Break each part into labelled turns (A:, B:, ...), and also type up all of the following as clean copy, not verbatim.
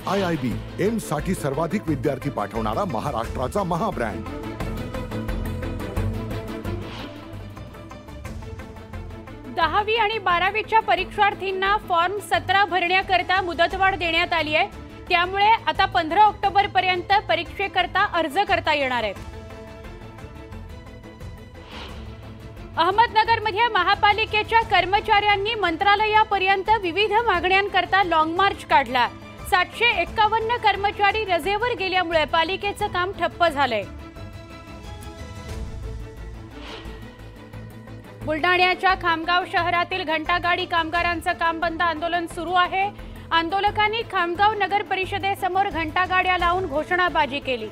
A: IIB AIIMS साठी सर्वाधिक विद्यार्थी पाठवणारा महाराष्ट्राचा महाब्रँड।
B: 10वी आणि 12वीच्या परीक्षार्थींना फॉर्म 17 भरण्याकरता मुदतवाढ देण्यात आली आहे। त्यामुळे आता 15 ऑक्टोबर पर्यंत परीक्षेकरता अर्ज करता येणार आहे। अहमदनगरमध्ये महापालिकेच्या कर्मचाऱ्यांनी मंत्रालयापर्यंत विविध मागण्यांकरता लॉंग मार्च काढला। 751 कर्मचारी रजेवर गेल्यामुळे पालिकेचं काम ठप्प झालंय। बुलढाण्याच्या खामगाव शहरातील घंटागाडी कामगारांचं काम बंद आंदोलन सुरू आहे। आंदोलकांनी खामगाव नगर परिषदेसमोर घंटागाड्या लावून घोषणाबाजी केली।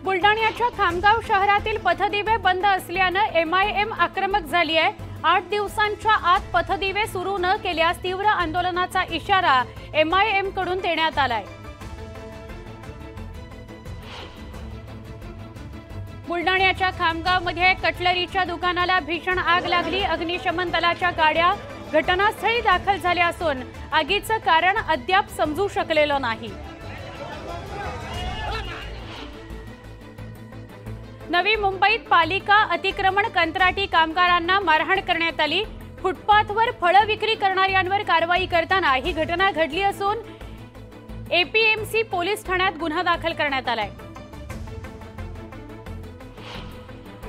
B: बुलढाण्याच्या खामगाव शहरातील पथदिवे बंद असल्याने MIM आक्रमक झाली आहे। 8 दिवसांच्या आत पथदिवे सुरू न केल्यास तीव्र आंदोलनाचा इशारा MIM कडून देण्यात आलाय। बुलढाण्याच्या खामगावमध्ये कटलरीच्या दुकानाला भीषण आग लागली। अग्निशमन दलाच्या गाड्या घटनास्थळी दाखल झाल्या असून आगीचं कारण अद्याप समजू शकलेलं नाही। नवी मुंबईत पालिका अतिक्रमण कंत्राटी कामगारांना मारहाण करण्यात आली। फुटपाथवर फळं विक्री करणाऱ्यांवर कारवाई करताना ही घटना घडली असून APMC पोलीस ठाण्यात गुन्हा दाखल करण्यात आलाय।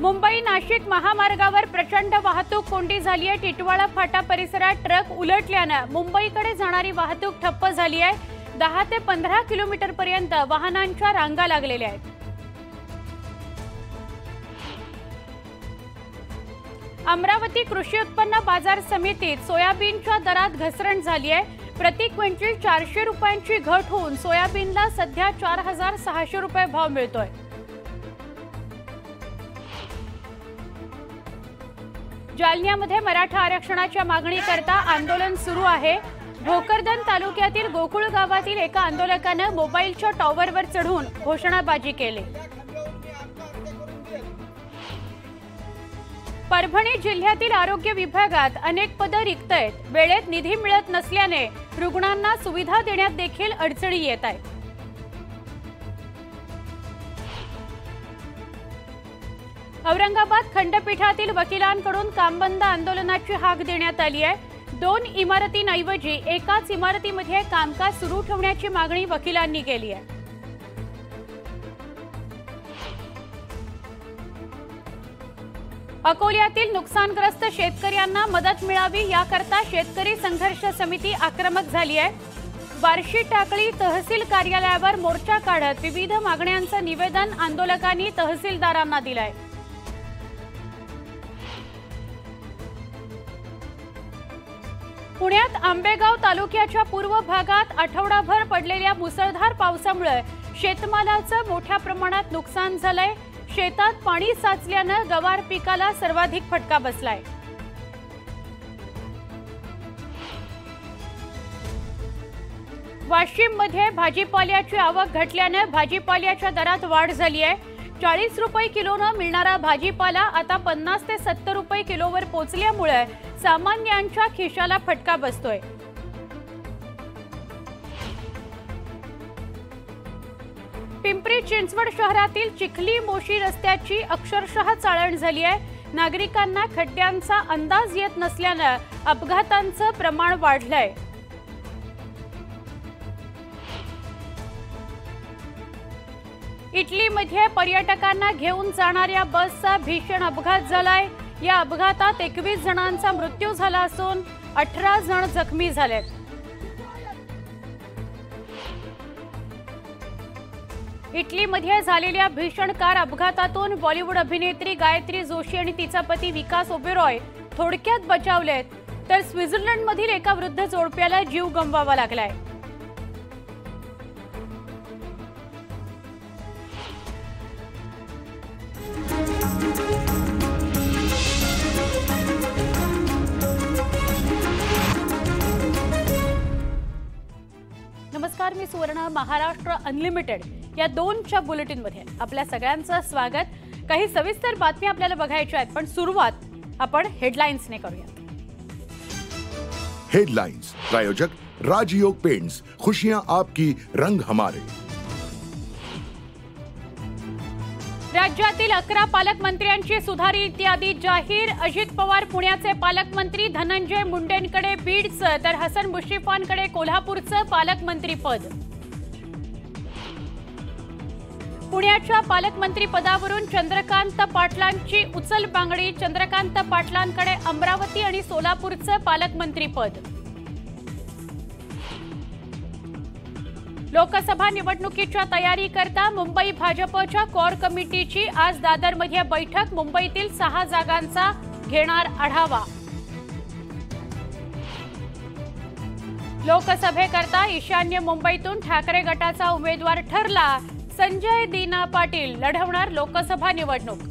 B: मुंबई नाशिक महामार्गावर प्रचंड वाहतूक कोंडी झाली आहे। टिटवाळा फाटा परिसरात ट्रक उलटल्याने मुंबईकडे जाणारी वाहतूक ठप्प झाली आहे। 10 ते 15 किलोमीटर पर्यंत वाहनांच्या रांगा लागलेल्या आहेत। अमरावती कृषी उत्पन्न बाजार समितीत सोयाबीनच्या दरात घसरण झाली आहे। प्रति क्विंटल 400 रुपयांची घट होऊन सोयाबीनला सध्या 4600 रुपये भाव मिळतोय। जालन्यामध्ये मराठा आरक्षणाच्या मागणीकरता आंदोलन सुरू आहे। भोकरदन तालुक्यातील गोकुळ गावातील एका आंदोलकाने मोबाईलच्या टॉवरवर चढून घोषणाबाजी केली। परभणी जिल्ह्यातील आरोग्य विभागात अनेक पदं रिक्त आहेत। वेळेत निधी मिळत नसल्याने रुग्णांना सुविधा देण्यात देखील अडचणी येत आहेत। औरंगाबाद खंडपीठातील वकिलांकडून कामबंद आंदोलनाची हाक देण्यात आली आहे। 2 इमारतींऐवजी एकाच इमारतीमध्ये कामकाज सुरू ठेवण्याची मागणी वकिलांनी केली आहे। अकोल्यातील नुकसानग्रस्त शेतकऱ्यांना मदत मिळावी याकरता शेतकरी संघर्ष समिती आक्रमक झाली आहे। बार्शी टाकळी तहसील कार्यालयावर मोर्चा काढत विविध मागण्यांचं निवेदन आंदोलकांनी तहसीलदारांना दिलंय। पुण्यात आंबेगाव तालुक्याच्या पूर्व भागात आठवडाभर पडलेल्या मुसळधार पावसामुळे शेतमालाचं मोठ्या प्रमाणात नुकसान झालंय। शेतात पाणी साचल्याने गवार पिकाला सर्वाधिक फटका बसलाय। वाशिममध्ये भाजीपाल्याची आवक घटल्याने भाजीपाल्याच्या दरात वाढ झाली आहे। 40 रुपये किलोने मिळणारा भाजीपाला आता 50 ते 70 रुपये किलोवर पोहोचल्यामुळे सामान्यांच्या खिशाला फटका बसतोय। पिंपरी चिंचवड शहरातील चिखली मोशी रस्त्याची अक्षरशः चाळण झाली आहे। नागरिकांना खड्ड्यांचा अंदाज येत नसल्याने अपघातांचं प्रमाण वाढलंय। इटलीमध्ये पर्यटकांना घेऊन जाणाऱ्या बसचा भीषण अपघात झालाय। या अपघातात 21 जणांचा मृत्यू झाला असून 18 जण जखमी झालेत। इटलीमध्ये झालेल्या भीषण कार अपघातातून बॉलिवूड अभिनेत्री गायत्री जोशी आणि तिचा पती विकास ओबेरॉय थोडक्यात बचावलेत, तर स्वित्झर्लंडमधील एका वृद्ध जोडप्याला जीव गमवावा लागलाय। नमस्कार, मी सुवर्ण। महाराष्ट्र अनलिमिटेड या 2च्या बुलेटिन मध्ये आपल्या सगळ्यांचं स्वागत। काही सविस्तर बातमी आपल्याला बघायच्या आहेत, पण सुरुवात आपण हेडलाइन्सने करूया।
A: हेडलाइन्स प्रायोजक राजयोग पेंट्स, खुशियां आपकी, रंग हमारे।
B: राज्यातील 11 पालकमंत्र्यांची सुधारित यादी जाहीर। अजित पवार पुण्याचे पालकमंत्री, धनंजय मुंडेंकडे बीडचं तर हसन मुश्रीफांकडे कोल्हापूरचं पालकमंत्रीपद। पुण्याच्या पालकमंत्री पदावरून चंद्रकांत पाटलांची उचलबांगडी, चंद्रकांत पाटलांकडे अमरावती आणि सोलापूरचं पालकमंत्रीपद। लोकसभा निवडणुकीच्या तयारीकरता मुंबई भाजपच्या कोर कमिटीची आज दादरमध्ये बैठक, मुंबईतील 6 जागांचा घेणार आढावा। लोकसभेकरता ईशान्य मुंबईतून ठाकरे गटाचा उमेदवार ठरला, संजय दीना पाटील लढवणार लोकसभा निवडणूक।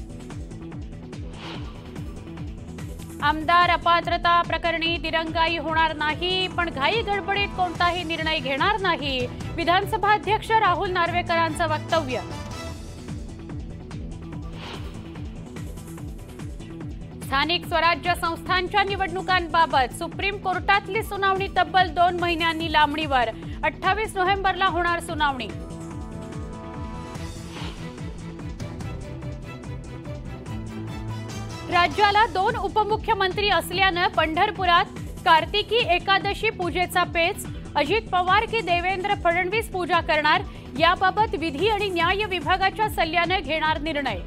B: आमदार अपात्रता प्रकरणी दिरंगाई होणार नाही, पण घाई गडबडीत कोणताही निर्णय घेणार नाही, विधानसभा अध्यक्ष राहुल नार्वेकरांचं वक्तव्य। स्थानिक स्वराज्य संस्थांच्या निवडणुकांबाबत सुप्रीम कोर्टातली सुनावणी तब्बल 2 महिन्यांनी लांबणीवर, 28 नोव्हेंबरला होणार सुनावणी। राज्याला 2 उपमुख्यमंत्री असल्यानं पंढरपुरात कार्तिकी एकादशी पूजेचा पेच, अजित पवार की देवेंद्र फडणवीस पूजा करणार, याबाबत विधी आणि न्याय विभागाच्या सल्ल्याने घेणार निर्णय।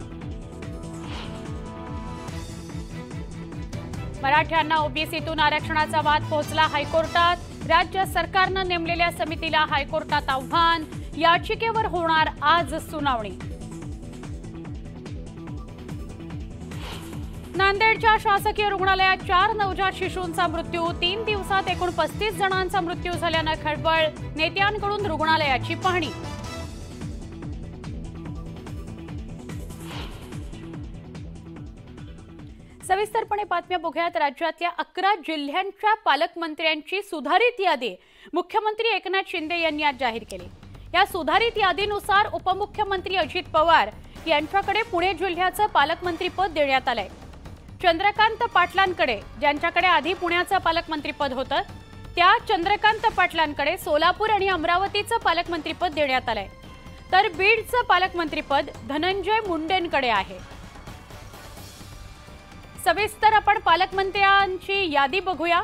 B: मराठ्यांना ओबीसीतून आरक्षणाचा वाद पोहोचला हायकोर्टात, राज्य सरकारनं नेमलेल्या समितीला हायकोर्टात आव्हान, याचिकेवर होणार आज सुनावणी। नांदेडच्या शासकीय रुग्णालयात 4 नवजात शिशूंचा मृत्यू, 3 दिवसात एकूण 35 जणांचा मृत्यू झाल्यानं खळबळ, नेत्यांकडून रुग्णालयाची पाहणी। सविस्तरपणे बातम्या बघूयात। राज्यातल्या 11 जिल्ह्यांच्या पालकमंत्र्यांची सुधारित यादी मुख्यमंत्री एकनाथ शिंदे यांनी आज जाहीर केली। या सुधारित यादीनुसार उपमुख्यमंत्री अजित पवार यांच्याकडे पुणे जिल्ह्याचं पालकमंत्रीपद देण्यात आलंय। चंद्रकांत पाटलांकडे, ज्यांच्याकडे आधी पुण्याचं पालकमंत्रीपद होतं, त्या चंद्रकांत पाटलांकडे सोलापूर आणि अमरावतीचं पालकमंत्रीपद देण्यात आलंय, तर बीडचं पालकमंत्रीपद धनंजय मुंडेंकडे आहे। सविस्तर आपण पालकमंत्र्यांची यादी बघूया।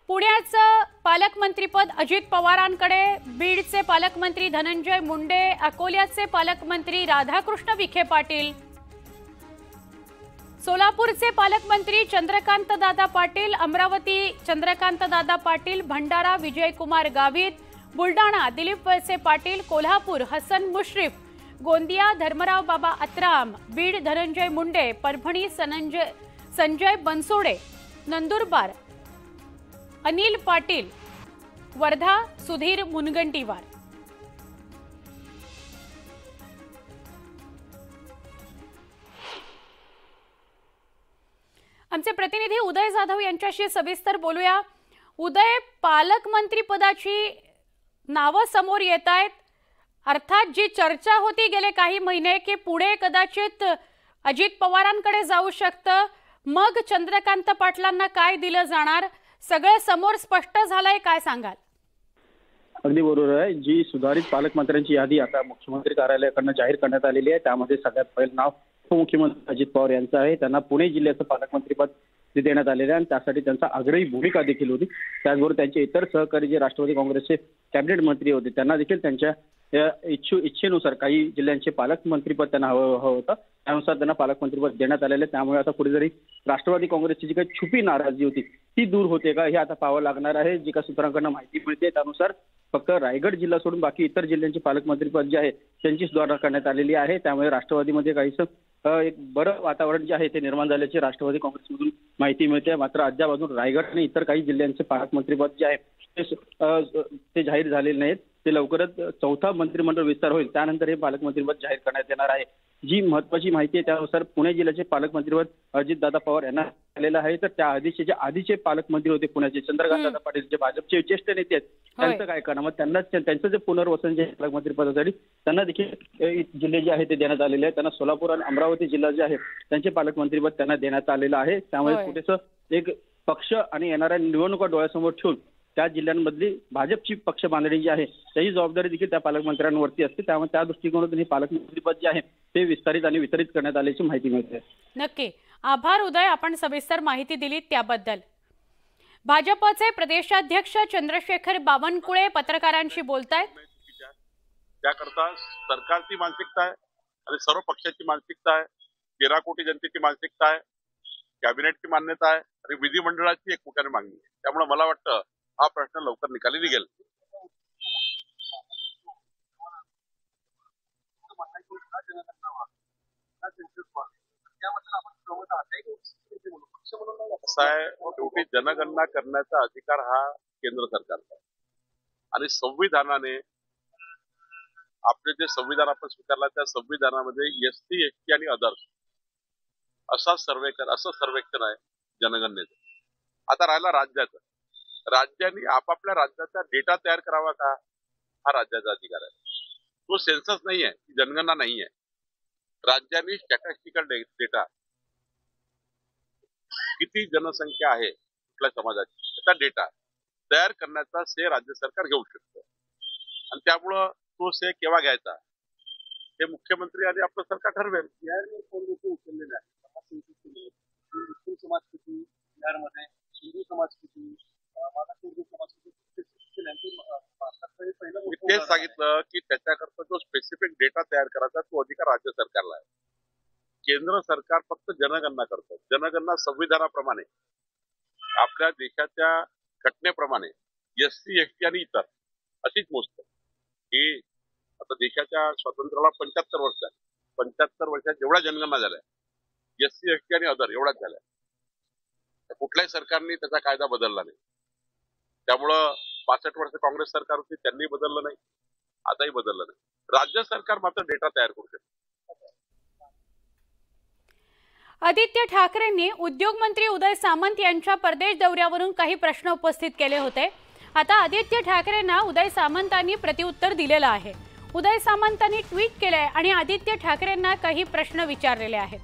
B: पुण्याचं पालकमंत्रीपद अजित पवारांकडे, बीडचे पालकमंत्री धनंजय मुंडे, अकोल्याचे पालकमंत्री राधाकृष्ण विखे पाटील, सोलापूरचे पालकमंत्री चंद्रकांत दादा पाटील, अमरावती चंद्रकांत दादा पाटील, भंडारा विजयकुमार गावित, बुलडाणा दिलीप वळसे पाटील, कोल्हापूर हसन मुश्रीफ, गोंदिया धर्मराव बाबा अत्राम, बीड धनंजय मुंडे, परभणी संजय बनसोडे, नंदुरबार अनिल पाटील, वर्धा सुधीर मुनगंटीवार। आमचे प्रतिनिधी उदय जाधव यांच्याशी सविस्तर बोलूया। उदय, पालकमंत्री पदाची नावं समोर येत आहेत, अर्थात जी चर्चा होती गेले काही महिने की पुणे कदाचित अजित पवारांकडे जाऊ शकतं, मग चंद्रकांत पाटलांना काय दिलं जाणार, सगळं समोर स्पष्ट झालंय, काय सांगाल?
C: अगदी बरोबर आहे। जी सुधारित पालकमंत्र्यांची यादी आता मुख्यमंत्री कार्यालयाकडून जाहीर करण्यात आलेली आहे, त्यामध्ये सगळ्यात पहिलं नाव उपमुख्यमंत्री अजित पवार यांचं आहे। त्यांना पुणे जिल्ह्याचं पालकमंत्रीपद देण्यात आलेलं आहे आणि त्यासाठी त्यांचा आग्रही भूमिका देखील होती। त्याचबरोबर त्यांचे इतर सहकारी जे राष्ट्रवादी काँग्रेसचे कॅबिनेट मंत्री होते त्यांना देखील त्यांच्या इच्छेनुसार काही जिल्ह्यांचे पालकमंत्रीपद त्यांना हवं होतं, त्यानुसार त्यांना पालकमंत्रीपद देण्यात आलेलं आहे। त्यामुळे आता कुठेतरी राष्ट्रवादी काँग्रेसची जी काही छुपी नाराजी होती ती दूर होते का, हे आता पाहावं लागणार आहे। जी काही सूत्रांकडून माहिती मिळते त्यानुसार फक्त रायगड जिल्हा सोडून बाकी इतर जिल्ह्यांचे पालकमंत्रीपद जे आहे त्यांची सुधारणा करण्यात आलेली आहे। त्यामुळे राष्ट्रवादीमध्ये काहीसं एक बरं वातावरण जे आहे ते निर्माण झाल्याची राष्ट्रवादी काँग्रेसमधून माहिती मिळते। मात्र अद्याप अजून रायगड आणि इतर काही जिल्ह्यांचे पालकमंत्रीपद जे आहे ते जाहीर झालेले नाहीत। ते लवकरच 4था मंत्रिमंडळ विस्तार होईल त्यानंतर हे पालकमंत्रीपद जाहीर करण्यात येणार आहे। जी महत्त्वाची माहिती आहे त्यानुसार पुणे जिल्ह्याचे पालकमंत्रीपद अजितदादा पवार यांना आलेलं आहे, तर त्या आधीचे पालकमंत्री होते पुण्याचे चंद्रकांत पाटील जे भाजपचे ज्येष्ठ नेते आहेत त्यांचं काय करणार, मग त्यांना त्यांचं जे पुनर्वसन जे पालकमंत्रीपदासाठी त्यांना देखील जिल्हे जे आहे ते देण्यात आलेले आहे। त्यांना सोलापूर आणि अमरावती जिल्हा जे आहे त्यांचे पालकमंत्रीपद त्यांना देण्यात आलेलं आहे। त्यामुळे कुठेसं एक पक्ष आणि येणाऱ्या निवडणुका डोळ्यासमोर ठेवून त्या जिल्ह्यांमधली भाजपची पक्ष बांधणी जी आहे त्याची जबाबदारी देखील त्या पालकमंत्र्यांवरती असते. त्यामुळे त्या दृष्टिकोनातून हे पालकमंत्रीपद जे आहे ते विस्तारित आणि वितरित करण्यात आल्याची माहिती मिळते.
B: नक्की आभार उदय, आपण सविस्तर माहिती दिली त्याबद्दल. भाजपचे प्रदेशाध्यक्ष चंद्रशेखर बावनकुळे पत्रकारांशी बोलतायत.
D: त्याकरता सरकारची मानसिकता आहे आणि सर्व पक्षाची मानसिकता आहे, 13 कोटी जनतेची मानसिकता आहे, कॅबिनेटची मान्यता आहे आणि विधिमंडळाची एक मोठ्याने मागणी आहे. त्यामुळे मला वाटतं हा प्रश्न लवकर निकाली निघेल. असं आहे, शेवटी जनगणना करण्याचा अधिकार हा केंद्र सरकारचा आहे आणि संविधानाने आपले जे संविधान आपण स्वीकारला त्या संविधानामध्ये एसटी एसटी आणि अदर्स असं सर्वेक्षण आहे जनगणनेचं. आता राहिला राज्याचं. राज्यांनी आपापल्या राज्याचा डेटा तयार करावा का, हा राज्याचा अधिकार आहे. तो सेन्सस नाही आहे, जनगणना नाही आहे. राज्यांनी स्टॅटिस्टिकल डेटा किती जनसंख्या आहे कुठल्या समाजाची त्याचा डेटा तयार करण्याचा श्रेय राज्य सरकार घेऊ शकतं आणि त्यामुळं तो श्रेय केव्हा घ्यायचा हे मुख्यमंत्री आणि आपलं सरकार ठरवेल. उचललेले आहे समाज किती, बिहारमध्ये हिंदू समाज किती, मी तेच सांगितलं की त्याच्याकरता जो स्पेसिफिक डेटा तयार करायचा तो अधिकार राज्य सरकारला आहे. केंद्र सरकार फक्त जनगणना करतं. जनगणना संविधानाप्रमाणे आपल्या देशाच्या घटनेप्रमाणे एससी एसटी आणि इतर अशीच मोजतं की आता देशाच्या स्वातंत्र्याला 75 वर्ष आहे. 75 वर्षात जेवढ्या जनगणना झाल्या एससी एसटी आणि अदर एवढ्याच झाल्या. कुठल्याही सरकारने त्याचा कायदा बदलला नाही. त्यामुळं 65 वर्ष काँग्रेस सरकार होती त्यांनी बदललं नाही, आताही बदललं नाही. राज्य सरकार मात्र डेटा तयार करू शकते.
B: आदित्य ठाकरेंनी उद्योगमंत्री उदय सामंत यांच्या परदेश दौऱ्यावरून काही प्रश्न उपस्थित केले होते. आता आदित्य ठाकरेंना उदय सामंतांनी प्रत्युत्तर दिलेलं आहे. उदय सामंतांनी ट्विट केलंय आणि आदित्य ठाकरेंना काही प्रश्न विचारलेले आहेत.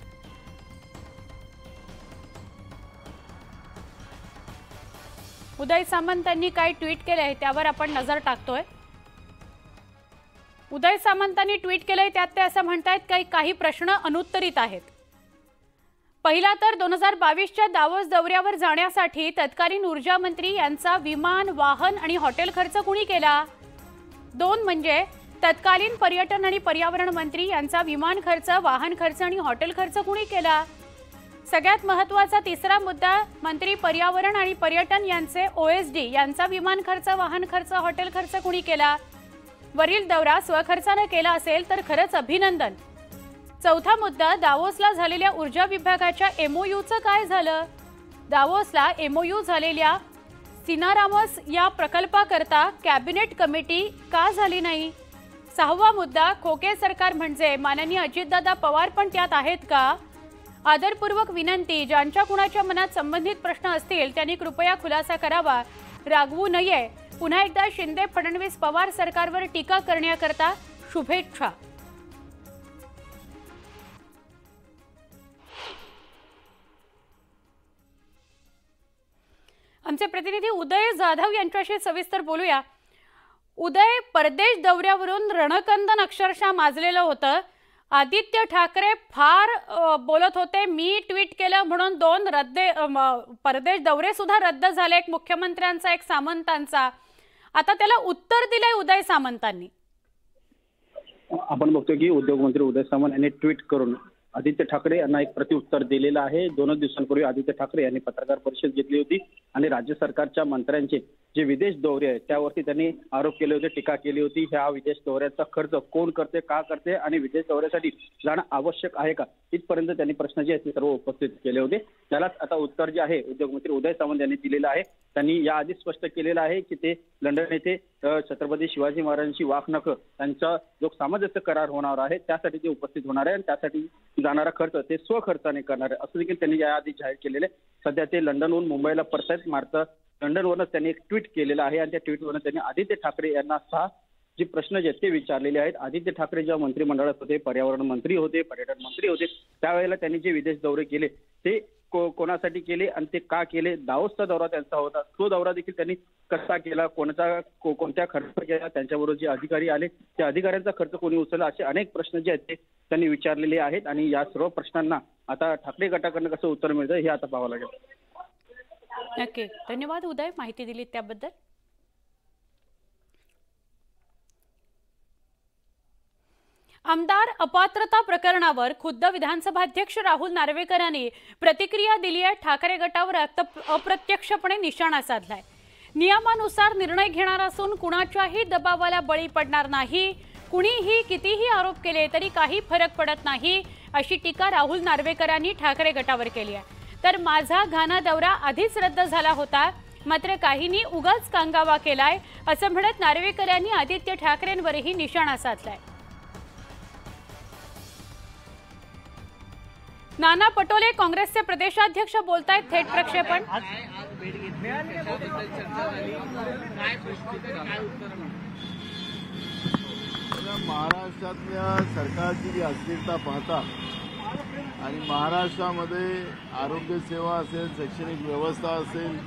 B: उदय सामंतांनी काय ट्विट केलंय त्यावर आपण नजर टाकतोय. उदय सामंतांनी ट्विट केलंय त्यात ते असं म्हणतायत काही प्रश्न अनुत्तरित आहेत. पहिला तर 2022च्या दावोस दौऱ्यावर जाण्यासाठी तत्कालीन ऊर्जा मंत्री यांचा विमान, वाहन आणि हॉटेल खर्च कुणी केला? 2 म्हणजे तत्कालीन पर्यटन आणि पर्यावरण मंत्री यांचा विमान खर्च, वाहन खर्च आणि हॉटेल खर्च कुणी केला? सगळ्यात महत्त्वाचा तिसरा मुद्दा, मंत्री पर्यावरण आणि पर्यटन यांचे OSD यांचा विमान खर्च, वाहन खर्च, हॉटेल खर्च कुणी केला? वरील दौरा स्वखर्चाने केला असेल तर खरंच अभिनंदन. चौथा मुद्दा, दावोसला झालेल्या ऊर्जा विभागाच्या MOUचं काय झालं? दावोसला MOU झालेल्या सिनारामस या प्रकल्पाकरता कॅबिनेट कमिटी का झाली नाही? 6वा मुद्दा, खोके सरकार म्हणजे माननीय अजितदादा पवार पण त्यात आहेत का? आदरपूर्वक विनंती, ज्यांच्या कुणाच्या मनात संबंधित प्रश्न असतील त्यांनी कृपया खुलासा करावा, रागवू नये. पुन्हा एकदा शिंदे फडणवीस पवार सरकारवर टीका करण्याकरता शुभेच्छा. आमचे प्रतिनिधी उदय जाधव यांच्याशी सविस्तर बोलूया. उदय, परदेश दौऱ्यावरून रणकंदन अक्षरशः माजलेलं होतं. आदित्य ठाकरे फार बोलत होते, मी ट्विट केलं म्हणून 2 परदेश दौरे सुद्धा रद्द झाले, एक मुख्यमंत्र्यांचा एक सामंतांचा. आता त्याला उत्तर दिलंय उदय सामंतांनी.
C: आपण बघतोय की उद्योगमंत्री उदय सामंत यांनी ट्विट करून आदित्य ठाकरे यांना एक प्रत्युत्तर दिलेलं आहे. 2 दिवसांपूर्वी आदित्य ठाकरे यांनी पत्रकार परिषद घेतली होती आणि राज्य सरकारच्या मंत्र्यांचे जे विदेश दौरे आहेत त्यावरती त्यांनी आरोप केले होते, टीका केली होती. ह्या विदेश दौऱ्याचा खर्च कोण करते, का करते आणि विदेश दौऱ्यासाठी जाणं आवश्यक आहे का, इथपर्यंत त्यांनी प्रश्न जे आहेत ते सर्व उपस्थित केले होते. त्यालाच आता उत्तर जे आहे उद्योगमंत्री उदय सामंत यांनी दिलेलं आहे. त्यांनी याआधी स्पष्ट केलेलं आहे की ते लंडन येथे छत्रपती शिवाजी महाराजांची वाघनख त्यांचा जो सामंजस्य करार होणार आहे त्यासाठी ते उपस्थित होणार आहे आणि त्यासाठी जाणारा खर्च ते स्वखर्चाने करणार आहे असं देखील त्यांनी याआधी जाहीर केलेले. सध्या ते लंडनहून मुंबईला परत मारता लंडनवरच त्यांनी एक ट्विट केलेलं आहे आणि त्या ट्विटवरून त्यांनी आदित्य ठाकरे यांना 6 जे प्रश्न जे ते विचारलेले आहेत. आदित्य ठाकरे जेव्हा मंत्रिमंडळात होते, पर्यावरण मंत्री होते, पर्यटन मंत्री होते, त्यावेळेला त्यांनी जे विदेश दौरे केले ते कोणासाठी केले आणि ते का केले. दावोसचा दौरा त्यांचा होता, तो दौरा देखील त्यांनी कसा केला, कोणत्या खर्च केला, त्यांच्याबरोबर जे अधिकारी आले त्या अधिकाऱ्यांचा खर्च कोणी उचलला, असे अनेक प्रश्न जे आहेत ते त्यांनी विचारलेले आहेत. आणि या सर्व प्रश्नांना आता ठाकरे गटाकडनं कसं उत्तर मिळतं हे आता पाहावं लागेल.
B: नक्की. धन्यवाद उदय, माहिती दिली त्याबद्दल. आमदार अपात्रता प्रकरणावर खुद्द विधानसभाध्यक्ष राहुल नार्वेकर यांनी प्रतिक्रिया दिली आहे. ठाकरे गटावर अप्रत्यक्षपणे निशाणा साधलाय. नियमानुसार निर्णय घेणार असून कुणाच्याही दबावाला बळी पडणार नाही. कुणीही कितीही आरोप केले तरी काही फरक पडत नाही, अशी टीका राहुल नार्वेकर यांनी ठाकरे गटावर केली आहे. तर माझा घाना दौरा आधीच रद्द झाला होता, मात्र काहींनी उगाच कांगावा केलाय, असं म्हणत नार्वेकर यांनी आदित्य ठाकरेंवरही निशाणा साधलाय. नाना पटोले काँग्रेसचे प्रदेशाध्यक्ष बोलतायत. थेट प्रक्षेपण.
E: महाराष्ट्रातल्या सरकारची जी अस्थिरता पाहता आणि महाराष्ट्रामध्ये आरोग्य सेवा असेल, शैक्षणिक व्यवस्था असेल,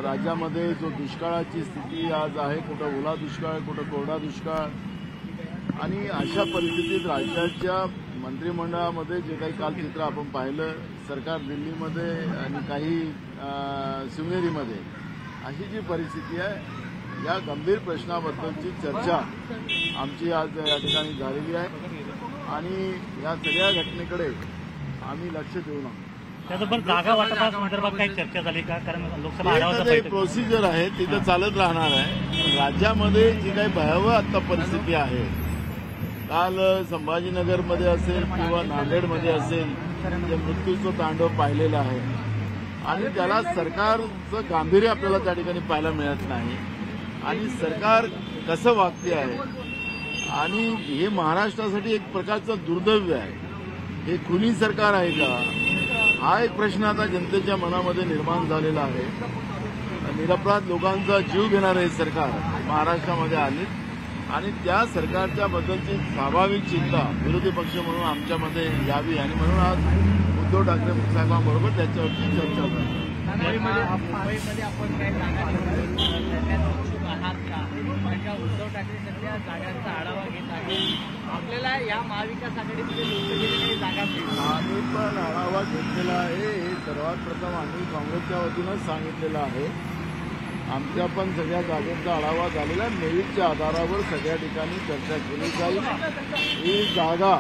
E: राज्यामध्ये जो दुष्काळाची स्थिती आज आहे, कुठं ओला दुष्काळ, कुठं कोरडा दुष्काळ, आणि अशा परिस्थितीत राज्याच्या मंत्रिमंडळामध्ये जे काही काल चित्र आपण पाहिलं, सरकार दिल्लीमध्ये आणि काही शिवनेरीमध्ये, अशी जी परिस्थिती आहे, या गंभीर प्रश्नाबद्दलची चर्चा आमची आज या ठिकाणी झालेली आहे. आणि या सगळ्या घटनेकडे आम्ही लक्ष देऊन आहोत.
F: त्याबरोबर जागा वाटपासंदर्भात काही चर्चा झाली का? कारण लोकसभा
E: प्रोसिजर आहे तिथं चालत राहणार आहे. राज्यामध्ये जी काही भयावह आता परिस्थिती आहे, काल संभाजीनगरमध्ये असेल किंवा नांदेडमध्ये असेल, जे मृत्यूचं तांडव पाहिलेलं आहे आणि त्याला सरकारचं गांभीर्य आपल्याला त्या ठिकाणी पाहायला मिळत नाही. आणि सरकार कसं वागते आहे, आणि हे महाराष्ट्रासाठी एक प्रकारचं दुर्दैव आहे. हे खुनी सरकार आहे का, हा एक प्रश्न आता जनतेच्या मनामध्ये निर्माण झालेला आहे. निरपराध लोकांचा जीव घेणारं हे सरकार महाराष्ट्रामध्ये आले आणि त्या सरकारच्या बद्दलची स्वाभाविक चिंता विरोधी पक्ष म्हणून आमच्यामध्ये यावी, आणि म्हणून आज उद्धव ठाकरे साहेबांबरोबर त्याच्यावरची चर्चा झाली.
G: मुंबईमध्ये आपण काही आहात का? उद्धव ठाकरे सध्या जागांचा आढावा घेत आहे. आपल्याला या महाविकास आघाडीमध्ये लोकसभेला काही जागा मिळतील.
E: आम्ही पण आढावा घेतलेला आहे. हे सर्वात प्रथम आम्ही काँग्रेसच्या वतीनंच सांगितलेलं आहे. आमच्या पण सगळ्या जागेचा आढावा झालेला, मेरिटच्या आधारावर सगळ्या ठिकाणी चर्चा केली जाईल. ही जागा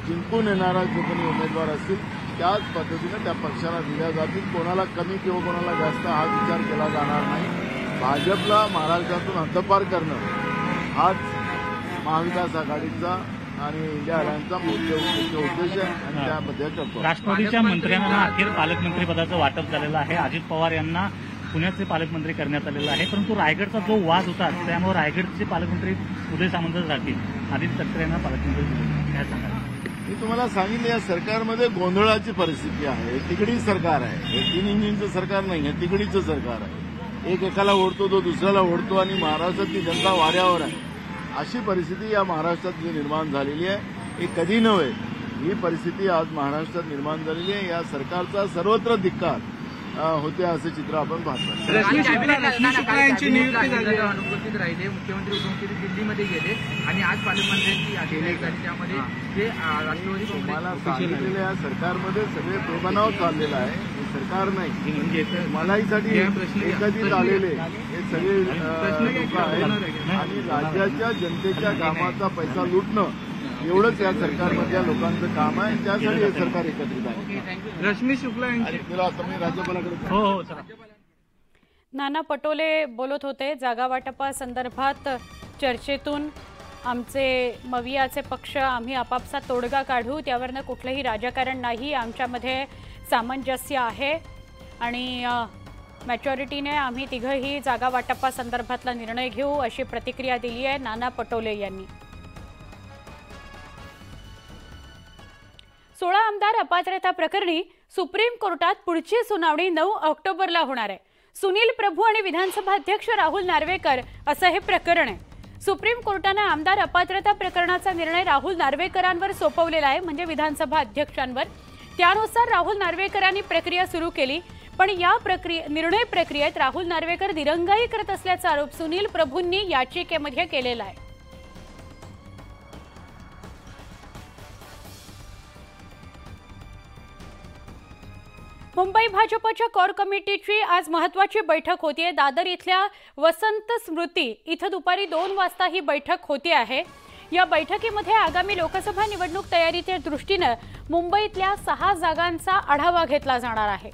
E: जिंकून येणारा जो कोणी उमेदवार असतील त्याच पद्धतीनं त्या पक्षाला दिल्या जातील. कोणाला कमी किंवा कोणाला जास्त हा विचार केला जाणार नाही. भाजपला महाराष्ट्रातून हद्दपार करणं हाच महाविकास आघाडीचा आणि इंडिया अलायन्सचा मुख्य उद्देश आहे आणि त्यामध्ये करतो.
F: राष्ट्रवादीच्या मंत्र्यांना अखेर पालकमंत्रीपदाचं वाटप झालेलं आहे. अजित पवार यांना पुण्याचे पालकमंत्री करण्यात आलेलं आहे. परंतु रायगडचा जो वाद होता त्यामुळे रायगडचे पालकमंत्री उदय सामंत जातील, आदित्य ठाकरे यांना पालकमंत्री काय सांगाल?
E: मी तुम्हाला सांगितलं, या सरकारमध्ये गोंधळाची परिस्थिती आहे. तिकडी सरकार आहे, हे 3 इंजिनचं सरकार नाही, हे तिकडीचं सरकार आहे. एक एकाला ओढतो तो दुसऱ्याला ओढतो आणि महाराष्ट्रातली जनता वाऱ्यावर आहे. अशी परिस्थिती या महाराष्ट्रात जी निर्माण झालेली आहे, हे कधी नव्हे. ही परिस्थिती आज महाराष्ट्रात निर्माण झालेली आहे. या सरकारचा सर्वत्र धिक्कार होते असे चित्र आपण पाहतो.
G: रश्मी शुक्ला यांची नियुक्ती झाली, अनुपस्थित राहिले. मुख्यमंत्री उपमुख्यमंत्री दिल्लीमध्ये गेले आणि आज पालकमंत्र्यांची यादी झाली. त्यामध्ये जे राष्ट्रवादी
E: तुम्हाला सांगितलेलं या सरकारमध्ये सगळे प्रबनाव चाललेला आहे. हे सरकार नाही, म्हणजे मलाईसाठी एखादी आलेले हे सगळे लोक आहेत आणि राज्याच्या जनतेच्या कामाचा पैसा लुटणं एवढंच या सरकारमधल्या लोकांचं काम आहे. त्यासाठी हे सरकार एकत्रित आहे.
G: रश्मी शुक्ला यांची
E: राज्यपालाकडे
F: हो.
B: नाना पटोले बोलत होते. जागा वाटपासंदर्भात चर्चेतून आमचे मवियाचे पक्ष आम्ही आपापसात तोडगा काढू, त्यावरनं कुठलंही राजकारण नाही. आमच्यामध्ये सामंजस्य आहे आणि मॅच्युरिटीने आम्ही तिघंही जागा वाटपासंदर्भातला निर्णय घेऊ, अशी प्रतिक्रिया दिली आहे नाना पटोले यांनी. 16 आमदार अपात्रता प्रकरणी सुप्रीम कोर्टात पुढची सुनावणी 9 ऑक्टोबरला होणार आहे. सुनील प्रभू आणि विधानसभा अध्यक्ष राहुल नार्वेकर असं हे प्रकरण आहे. सुप्रीम कोर्टाने आमदार अपात्रता प्रकरणाचा निर्णय राहुल नार्वेकरांवर सोपवलेला आहे, म्हणजे विधानसभा अध्यक्षांवर. त्यानुसार राहुल नार्वेकरांनी प्रक्रिया सुरू केली, पण या निर्णय प्रक्रियेत राहुल नार्वेकर दिरंगाई करत असल्याचा आरोप सुनील प्रभूंनी याचिकेमध्ये केलेला आहे। मुंबई भाजपच्या कोर कमिटीची आज महत्त्वाची बैठक होतीये। दादर इथल्या वसंत स्मृती इथं दुपारी 2 वाजता ही बैठक होती आहे। या बैठकीमध्ये आगामी लोकसभा निवडणूक तयारीच्या दृष्टीने मुंबईतल्या 6 जागांचा आढावा घेतला जाणार आहे।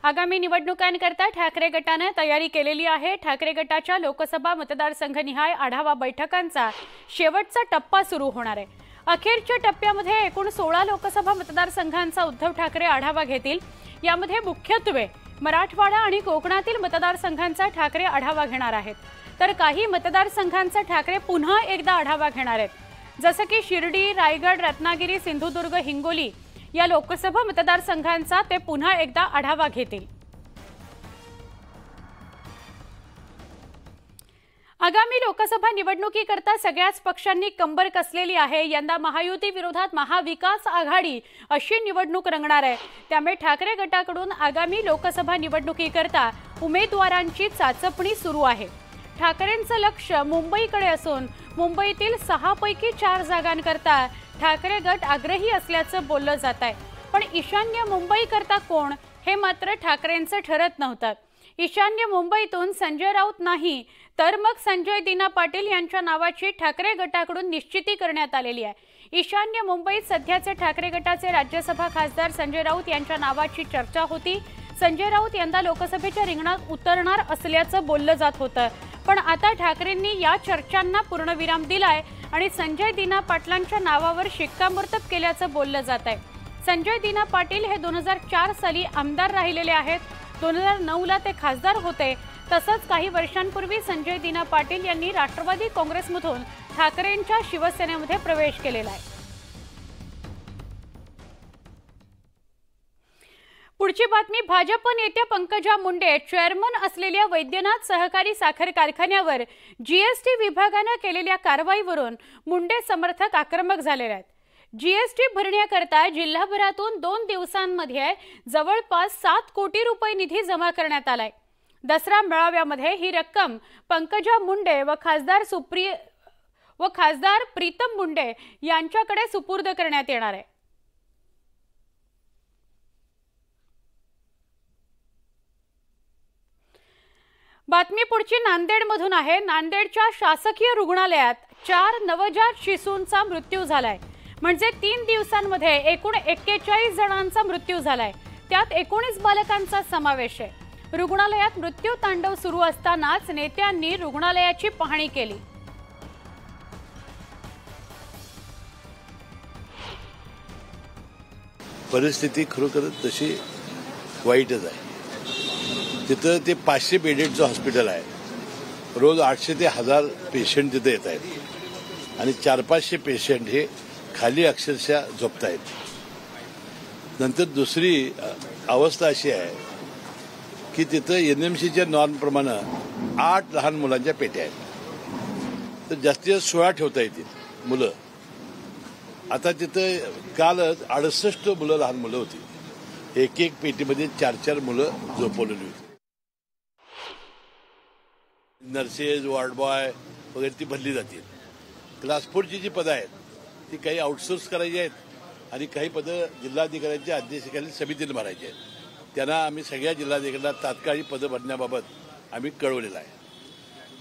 B: आगामी निवडणुकांकरता ठाकरे गटाने तयारी केलेली आहे। ठाकरे गटाच्या लोकसभा मतदारसंघनिहाय आढावा बैठकांचा शेवटचा टप्पा सुरू होणार आहे। अखेरच्या टप्प्यामध्ये एकूण 16 लोकसभा मतदारसंघांचा उद्धव ठाकरे आढावा घेतील। यामध्ये मुख्यत्वे मराठवाडा आणि कोकणातील मतदारसंघांचा ठाकरे आढावा घेणार आहेत, तर काही मतदारसंघांचा ठाकरे पुन्हा एकदा आढावा घेणार आहेत, जसं की शिर्डी, रायगड, रत्नागिरी, सिंधुदुर्ग, हिंगोली या लोकसभा मतदारसंघांचा ते पुन्हा एकदा आढावा घेतील। आगामी लोकसभा निवडणुकीकरता सगळ्याच पक्षांनी कंबर कसलेली आहे। यंदा महायुती विरोधात महाविकास आघाडी अशी निवडणूक रंगणार आहे। त्यामुळे ठाकरे गटाकडून आगामी लोकसभा निवडणुकीकरता उमेदवारांची चाचपणी सुरू आहे। ठाकरेंचं लक्ष मुंबईकडे असून मुंबईतील 6 पैकी 4 जागांकरता ठाकरे गट आग्रही असल्याचं बोललं जात आहे। पण ईशान्य मुंबईकरता कोण हे मात्र ठाकरेंचं ठरत नव्हतं। ईशान्य मुंबईतून संजय राऊत नाही तर मग संजय दीना पाटील यांच्या नावाची ठाकरे गटाकडून निश्चिती करण्यात आलेली आहे। ईशान्य मुंबईत सध्याचे ठाकरे गटाचे राज्यसभा खासदार संजय राऊत यांच्या नावाची चर्चा होती। संजय राऊत यंदा लोकसभेच्या रिंगणात उतरणार असल्याचं बोललं जात होतं, पण आता ठाकरेंनी या चर्चांना पूर्णविराम दिलाय आणि संजय दीना पाटलांच्या नावावर शिक्कामोर्तब केल्याचं बोललं जात आहे। संजय दीना पाटील हे 2004 साली आमदार राहिलेले आहेत। 2009ला ते खासदार होते। तसंच काही वर्षांपूर्वी संजय दीना पाटील यांनी राष्ट्रवादी काँग्रेसमधून ठाकरेंच्या शिवसेनेमध्ये प्रवेश केलेला आहे। पुढची बातमी, भाजप नेत्या पंकजा मुंडे चेअरमन असलेल्या वैद्यनाथ सहकारी साखर कारखान्यावर जीएसटी विभागाने केलेल्या कारवाईवरून मुंडे समर्थक आक्रमक झालेले आहेत। जीएसटी भरण्याकरता जिल्हाभरातून 2 दिवसांमध्ये जवळपास 7 कोटी रुपये निधी जमा करण्यात आलाय। दसरा मेळाव्यामध्ये ही रक्कम पंकजा मुंडे व खासदार प्रीतम मुंडे यांच्याकडे सुपूर्द करण्यात येणार आहे। बातमी पुढची नांदेडमधून आहे। नांदेडच्या शासकीय रुग्णालयात 4 नवजात शिशूंचा मृत्यू झालाय, म्हणजे 3 दिवसांमध्ये एकूण 41 जणांचा मृत्यू झालाय। त्यात 19 बालकांचा समावेश आहे। रुग्णालयात मृत्यू तांडव सुरू असतानाच नेत्यांनी रुग्णालयाची पाहणी केली।
H: परिस्थिती खरोखरच तशी वाईटच आहे। तिथं ते 500 बेडेडचं हॉस्पिटल आहे। रोज 800 ते 1000 पेशंट तिथे येत आहेत आणि 400-500 पेशंट हे खाली अक्षरशः झोपत आहेत। नंतर दुसरी अवस्था अशी आहे की तिथं एनएमसीच्या नॉर्मप्रमाणे 8 लहान मुलांच्या पेट्या आहेत, तर जास्तीत जास्त 16 ठेवता येतील मुलं। आता तिथं कालच 68 मुलं लहान मुलं होती। एक पेटीमध्ये 4-4 मुलं झोपवलेली होती। नर्सेस, वॉर्ड बॉय वगैरे ती भरली जातील। क्लास 4ची जी पदं आहेत ती काही आउटसोर्स करायची आहेत आणि काही पदं जिल्हाधिकाऱ्यांच्या अध्यक्षतेखाली समितीने भरायची आहेत। त्यांना आम्ही सगळ्या जिल्हाधिकाऱ्यांना तात्काळ पदं भरण्याबाबत आम्ही कळवलेलं आहे।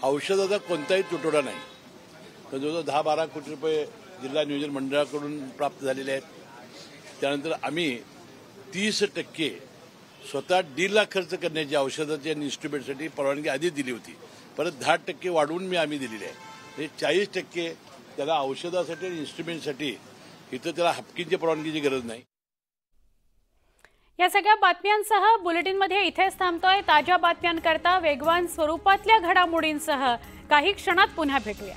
H: औषधाचा कोणताही तुटवडा नाही, तर जवळजवळ 10-12 कोटी रुपये जिल्हा नियोजन मंडळाकडून प्राप्त झालेले आहेत। त्यानंतर आम्ही 30% स्वतः 1.5 लाख खर्च करण्याची औषधाच्या इन्स्ट्रुमेंटसाठी परवानगी आधी दिली होती, परत 10% वाढवून आम्ही दिलेली आहे। म्हणजे 40% त्याला औषधासाठी आणि इन्स्ट्रुमेंटसाठी इथं त्याला हपकींच्या परवानगीची गरज नाही।
B: या सगळ्या बातम्यांसह बुलेटिनमध्ये इथेच थांबतोय। ताज्या बातम्यांकरता वेगवान स्वरूपातल्या घडामोडींसह काही क्षणात पुन्हा भेटूया।